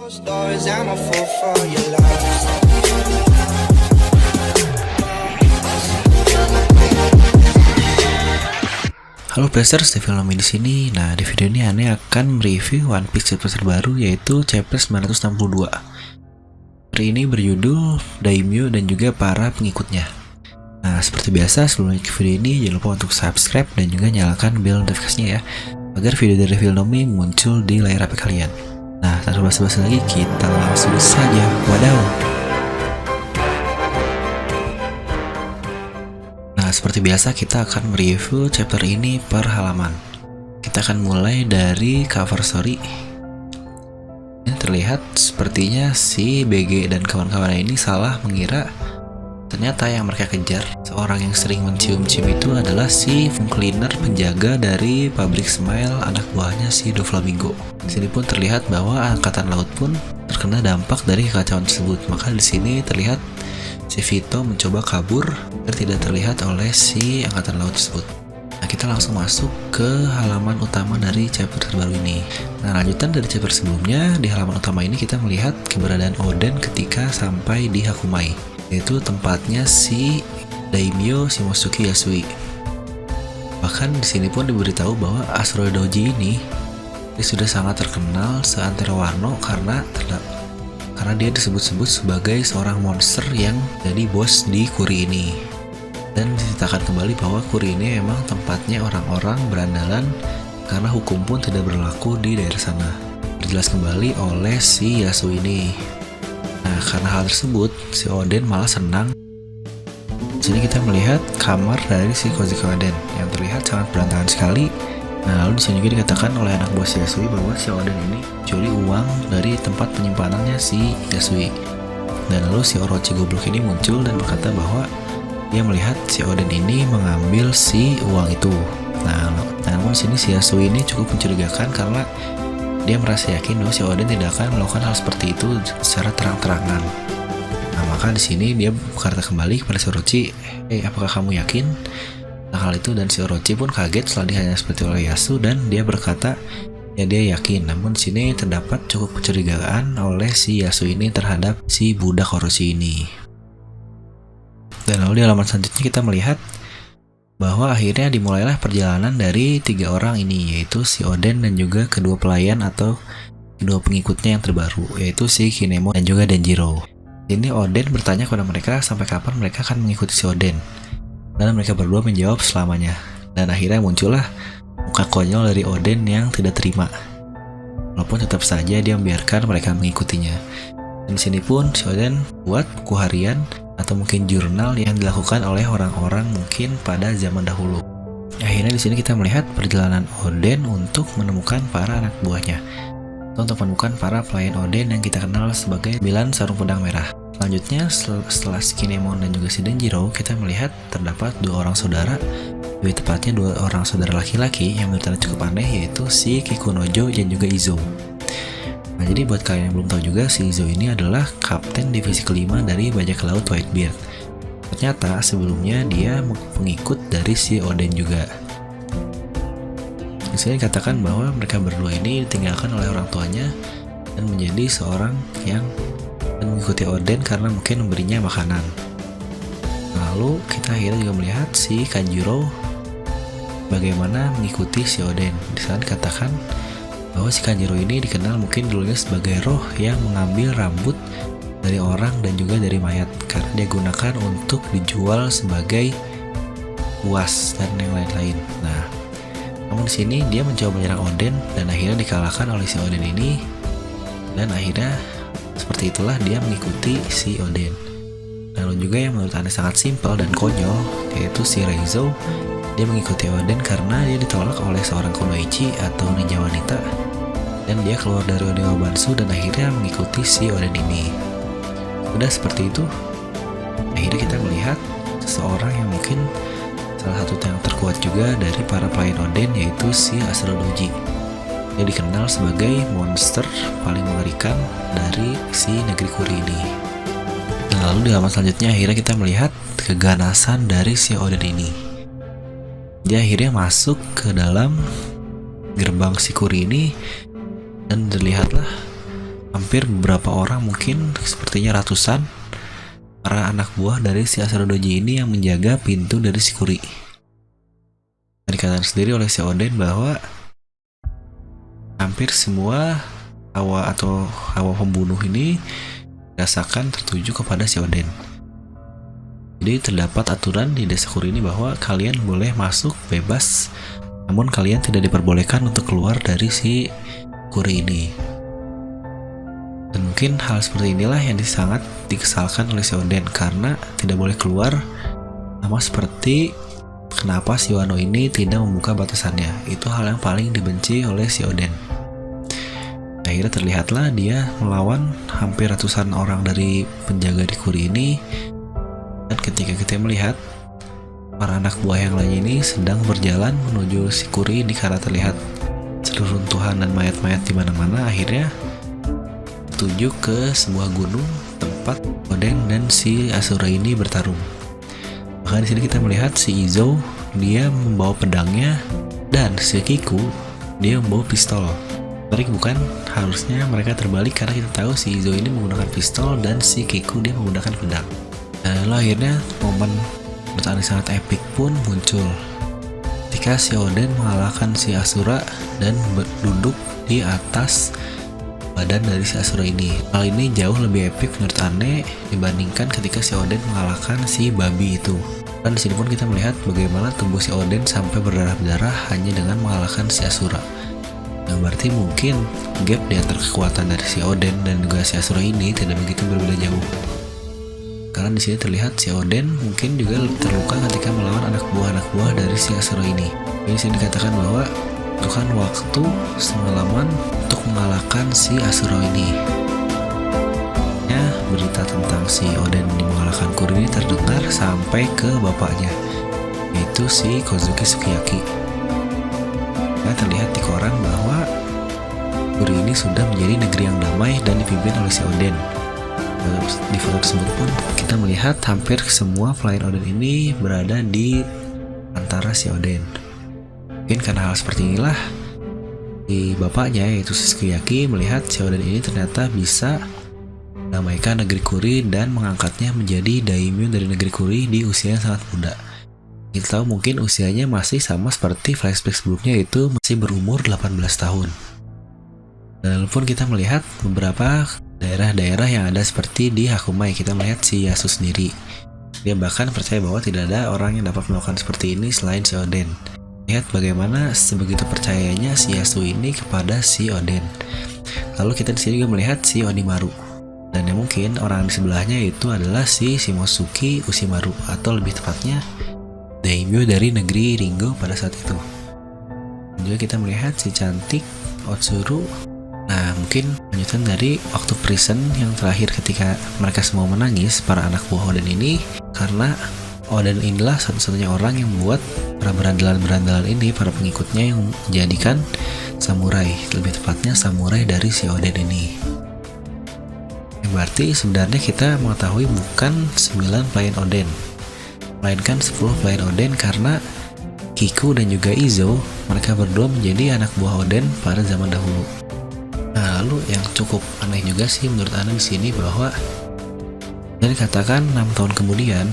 Closed doors, I'm a fool for your love. Halo Pacers, Devil Nomi di sini. Nah, di video ini Ane akan mereview One Piece chapter terbaru, yaitu chapter 962. Hari ini berjudul Daimyo dan juga para pengikutnya. Nah, seperti biasa sebelum lanjut ke video ini, jangan lupa untuk subscribe dan juga nyalakan bell notifikasinya ya, agar video dari Devil Nomi muncul di layar HP kalian. Nah, tanpa basa-basi lagi, kita langsung saja. Wadaw! Nah, seperti biasa kita akan mereview chapter ini per halaman. Kita akan mulai dari cover story. Ini terlihat sepertinya si BG dan kawan-kawannya ini salah mengira ternyata yang mereka kejar, seorang yang sering mencium-cium itu adalah si cleaner penjaga dari pabrik Smile, anak buahnya si Doflamingo. Di sini pun terlihat bahwa angkatan laut pun terkena dampak dari kekacauan tersebut. Maka di sini terlihat si Vito mencoba kabur agar tidak terlihat oleh si angkatan laut tersebut. Nah, kita langsung masuk ke halaman utama dari chapter terbaru ini. Nah, lanjutan dari chapter sebelumnya, di halaman utama ini kita melihat keberadaan Oden ketika sampai di Hakumai, yaitu tempatnya si Daimyo Shimotsuki Yasui. Bahkan di sini pun diberitahu bahwa asteroid Doji ini dia sudah sangat terkenal seantero Wano karena dia disebut-sebut sebagai seorang monster yang jadi bos di Kuri ini. Dan diceritakan kembali bahwa Kuri ini memang tempatnya orang-orang berandalan karena hukum pun tidak berlaku di daerah sana. Dijelas kembali oleh si Yasui ini. Nah, karena hal tersebut, si Oden malah senang. Di sini kita melihat kamar dari si Kozuki Oden yang terlihat sangat berantakan sekali. Nah, lalu di sini juga dikatakan oleh anak buah si Yasui bahwa si Oden ini curi uang dari tempat penyimpanannya si Yasui. Dan lalu si Orochi goblok ini muncul dan berkata bahwa dia melihat si Oden ini mengambil si uang itu. Nah, namun sini si Yasui ini cukup mencurigakan karena dia merasa yakin bahwa si Oden tidak akan melakukan hal seperti itu secara terang-terangan. Nah, maka di sini dia berkata kembali kepada si Orochi, apakah kamu yakin hal itu? Dan si Orochi pun kaget setelah ditanya seperti oleh Yasu dan dia berkata ya dia yakin. Namun di sini terdapat cukup kecurigaan oleh si Yasu ini terhadap si budak Orochi ini. Dan lalu di halaman selanjutnya kita melihat bahwa akhirnya dimulailah perjalanan dari tiga orang ini, yaitu si Oden dan juga kedua pelayan atau kedua pengikutnya yang terbaru, yaitu si Kinemon dan juga Denjiro. Ini Oden bertanya kepada mereka sampai kapan mereka akan mengikuti si Oden. Dan mereka berdua menjawab selamanya. Dan akhirnya muncullah muka konyol dari Oden yang tidak terima. Walaupun tetap saja dia membiarkan mereka mengikutinya. Dan di sini pun si Oden buat buku harian atau mungkin jurnal yang dilakukan oleh orang-orang mungkin pada zaman dahulu. Akhirnya di sini kita melihat perjalanan Oden untuk menemukan para anak buahnya, atau untuk menemukan para pelayan Oden yang kita kenal sebagai 9 sarung pedang merah. Selanjutnya setelah si Kinemon dan juga si Denjiro, kita melihat terdapat dua orang saudara, lebih tepatnya dua orang saudara laki-laki yang menurut Anda cukup aneh, yaitu si Kikunojo dan juga Izo. Nah, jadi buat kalian yang belum tahu juga, si Izo ini adalah kapten divisi kelima dari bajak laut Whitebeard. Ternyata sebelumnya dia pengikut dari si Oden juga. Di sini dikatakan bahwa mereka berdua ini ditinggalkan oleh orang tuanya dan menjadi seorang yang mengikuti Oden karena mungkin memberinya makanan. Lalu kita akhirnya juga melihat si Kanjuro bagaimana mengikuti si Oden. Di sana dikatakan bahwa si Kanjuro ini dikenal mungkin dulunya sebagai roh yang mengambil rambut dari orang dan juga dari mayat karena dia gunakan untuk dijual sebagai buas dan yang lain-lain. Nah, namun di sini dia mencoba menyerang Oden dan akhirnya dikalahkan oleh si Oden ini. Dan akhirnya seperti itulah dia mengikuti si Oden. Lalu juga yang menurut Anda sangat simpel dan konyol, yaitu si Reizo. Dia mengikuti Oden karena dia ditolak oleh seorang kunoichi atau ninja wanita, dan dia keluar dari Odewa Bansu dan akhirnya mengikuti si Oden ini. Udah seperti itu, akhirnya kita melihat seseorang yang mungkin salah satu yang terkuat juga dari para pelayan Oden, yaitu si Astro Doji. Dia dikenal sebagai monster paling mengerikan dari si negeri Kuri ini. Nah, lalu di halaman selanjutnya akhirnya kita melihat keganasan dari si Oden ini. Dia akhirnya masuk ke dalam gerbang si Kuri ini dan terlihatlah hampir beberapa orang, mungkin sepertinya ratusan para anak buah dari si Asura Doji ini yang menjaga pintu dari si Kuri. Dikatakan sendiri oleh si Oden bahwa hampir semua hawa pembunuh ini dirasakan tertuju kepada si Oden. Jadi terdapat aturan di desa Kuri ini bahwa kalian boleh masuk bebas, namun kalian tidak diperbolehkan untuk keluar dari si Kuri ini. Dan mungkin hal seperti inilah yang sangat dikesalkan oleh si Oden, karena tidak boleh keluar, sama seperti kenapa si Wano ini tidak membuka batasannya. Itu hal yang paling dibenci oleh si Oden. Akhirnya terlihatlah dia melawan hampir ratusan orang dari penjaga di Kuri ini. Dan ketika kita melihat para anak buah yang lain ini sedang berjalan menuju si Kuri ini, karena terlihat seluruh runtuhan dan mayat-mayat di mana-mana, akhirnya tuju ke sebuah gunung tempat Oden dan si Asura ini bertarung. Bahkan di sini kita melihat si Izo dia membawa pedangnya dan si Kiku dia membawa pistol. Menarik bukan? Harusnya mereka terbalik, karena kita tahu si Izo ini menggunakan pistol dan si Kiku dia menggunakan pedang. Dan lalu akhirnya momen menurut Anda sangat epic pun muncul ketika si Oden mengalahkan si Asura dan duduk di atas badan dari si Asura ini. Hal ini jauh lebih epic menurut Ane dibandingkan ketika si Oden mengalahkan si babi itu. Dan di sini pun kita melihat bagaimana tubuh si Oden sampai berdarah-darah hanya dengan mengalahkan si Asura. Yang berarti mungkin gap di antara kekuatan dari si Oden dan juga si Asura ini tidak begitu berbeda jauh. Karena di sini terlihat si Oden mungkin juga terluka ketika melawan anak buah dari si Asura ini. Di sini dikatakan bahwa butuhkan waktu semalaman untuk mengalahkan si Asura ini. Ya, berita tentang si Oden ini mengalahkan Kuri ini terdengar sampai ke bapaknya, yaitu si Kozuki Sukiyaki. Nah, terlihat di koran bahwa Kuri ini sudah menjadi negeri yang damai dan dipimpin oleh si Oden. Di foto tersebut pun kita melihat hampir semua pelayan Oden ini berada di antara si Oden. Mungkin karena hal seperti inilah di bapaknya, yaitu Sukiyaki, melihat si Oden ini ternyata bisa mendamaikan negeri Kuri dan mengangkatnya menjadi daimyo dari negeri Kuri di usia yang sangat muda. Kita tahu mungkin usianya masih sama seperti flashback sebelumnya, yaitu masih berumur 18 tahun. Dan pun kita melihat beberapa daerah-daerah yang ada seperti di Hakumai. Kita melihat si Yasu sendiri, dia bahkan percaya bahwa tidak ada orang yang dapat melakukan seperti ini selain si Oden. Lihat bagaimana sebegitu percayanya si Yasu ini kepada si Oden. Lalu kita di sini juga melihat si Onimaru, dan yang mungkin orang di sebelahnya itu adalah si Shimosuke Ushimaru, atau lebih tepatnya daimyo dari negeri Ringo pada saat itu. Dan juga kita melihat si cantik Otsuru. Nah, mungkin lanjutan dari waktu prison yang terakhir ketika mereka semua menangis, para anak buah Oden ini, karena Oden inilah satu-satunya orang yang membuat para berandalan-berandalan ini, para pengikutnya, yang menjadikan samurai, lebih tepatnya samurai dari si Oden ini. Yang berarti sebenarnya kita mengetahui bukan 9 pelayan Oden, melainkan 10 pelayan Oden, karena Kiku dan juga Izo, mereka berdua menjadi anak buah Oden pada zaman dahulu. Nah, lalu yang cukup aneh juga sih menurut Anda di sini bahwa dan dikatakan 6 tahun kemudian,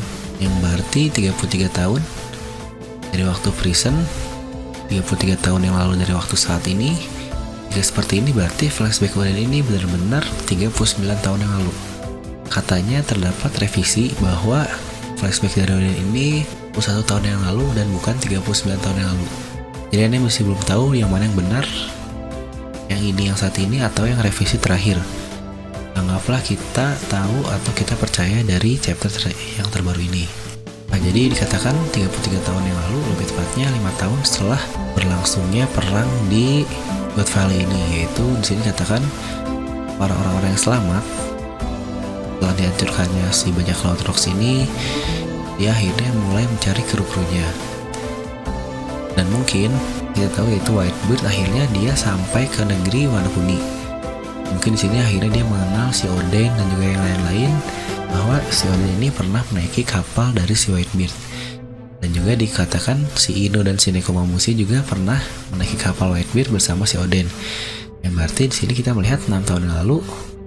yang berarti 33 tahun dari waktu prison, 33 tahun yang lalu dari waktu saat ini. Jika seperti ini berarti flashback Oden ini benar-benar 39 tahun yang lalu. Katanya terdapat revisi bahwa flashback dari Oden ini 1 tahun yang lalu dan bukan 39 tahun yang lalu. Jadi Anda masih belum tahu yang mana yang benar, yang ini yang saat ini atau yang revisi terakhir. Anggaplah kita tahu atau kita percaya dari chapter yang terbaru ini. Nah, jadi dikatakan 33 tahun yang lalu, lebih tepatnya 5 tahun setelah berlangsungnya perang di God Valley ini, yaitu di sini dikatakan para orang-orang yang selamat setelah dihancurkannya si bajak laut Rocks ini, dia akhirnya mulai mencari kru-krunya. Dan mungkin kita tahu yaitu Whitebeard akhirnya dia sampai ke negeri Wano Kuni. Mungkin di sini akhirnya dia mengenal si Oden dan juga yang lain-lain, bahwa si Oden ini pernah menaiki kapal dari si Whitebeard. Dan juga dikatakan si Ino dan si Nekomamushi juga pernah menaiki kapal Whitebeard bersama si Oden. Yang berarti di sini kita melihat 6 tahun yang lalu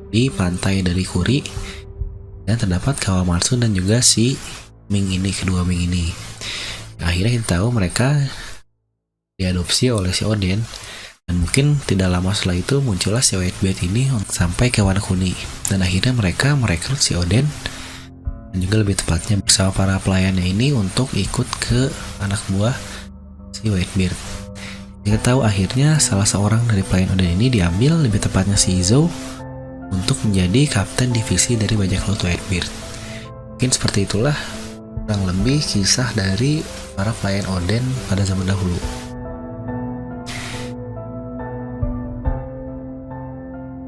di pantai dari Kuri dan terdapat Kawamatsu dan juga si Ming ini, kedua Ming ini. Akhirnya kita tahu mereka diadopsi oleh si Oden, dan mungkin tidak lama setelah itu muncullah si Whitebeard ini sampai ke Wano Kuni, dan akhirnya mereka merekrut si Oden dan juga lebih tepatnya bersama para pelayannya ini untuk ikut ke anak buah si Whitebeard. Kita tahu akhirnya salah seorang dari pelayan Oden ini diambil, lebih tepatnya si Izo, untuk menjadi kapten divisi dari bajak laut Whitebeard. Mungkin seperti itulah kurang lebih kisah dari para pelayan Oden pada zaman dahulu.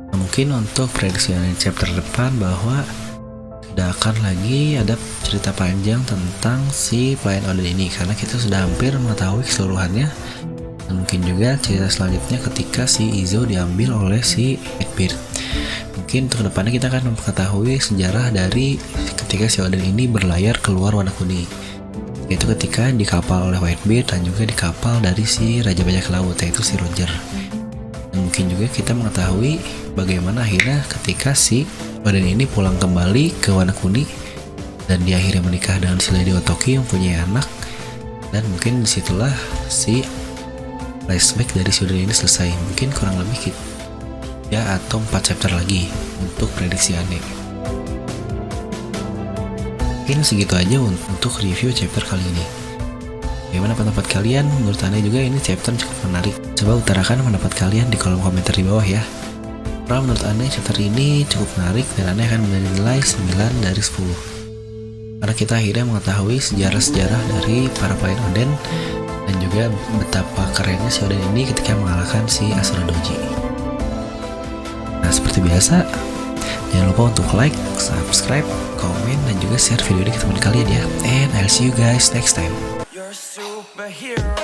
Nah, mungkin untuk prediksi di chapter depan bahwa tidak akan lagi ada cerita panjang tentang si pelayan Oden ini, karena kita sudah hampir mengetahui keseluruhannya. Dan mungkin juga cerita selanjutnya ketika si Izo diambil oleh si Whitebeard. Mungkin untuk kedepannya kita akan mengetahui sejarah dari ketika si Oden ini berlayar keluar Wano Kuni, yaitu ketika di kapal oleh Whitebeard dan juga di kapal dari si Raja Bajak Laut, yaitu si Roger. Dan mungkin juga kita mengetahui bagaimana akhirnya ketika si Oden ini pulang kembali ke Wano Kuni dan dia akhirnya menikah dengan si Lady Otoki yang punya anak, dan mungkin disitulah si flashback dari si Oden ini selesai. Mungkin kurang lebih ya atau 4 chapter lagi untuk prediksi aneh. Mungkin segitu aja untuk review chapter kali ini. Bagaimana pendapat kalian? Menurut Anda juga ini chapter cukup menarik. Coba utarakan pendapat kalian di kolom komentar di bawah ya. Karena menurut Anda chapter ini cukup menarik dan Anda akan menilai 9 dari 10. Karena kita akhirnya mengetahui sejarah-sejarah dari para pelayan Oden dan juga betapa kerennya si Oden ini ketika mengalahkan si Asura Doji. Nah, seperti biasa, jangan lupa untuk like, subscribe, komen, dan juga share video ini ke teman kalian ya. And I'll see you guys next time. You're a superhero.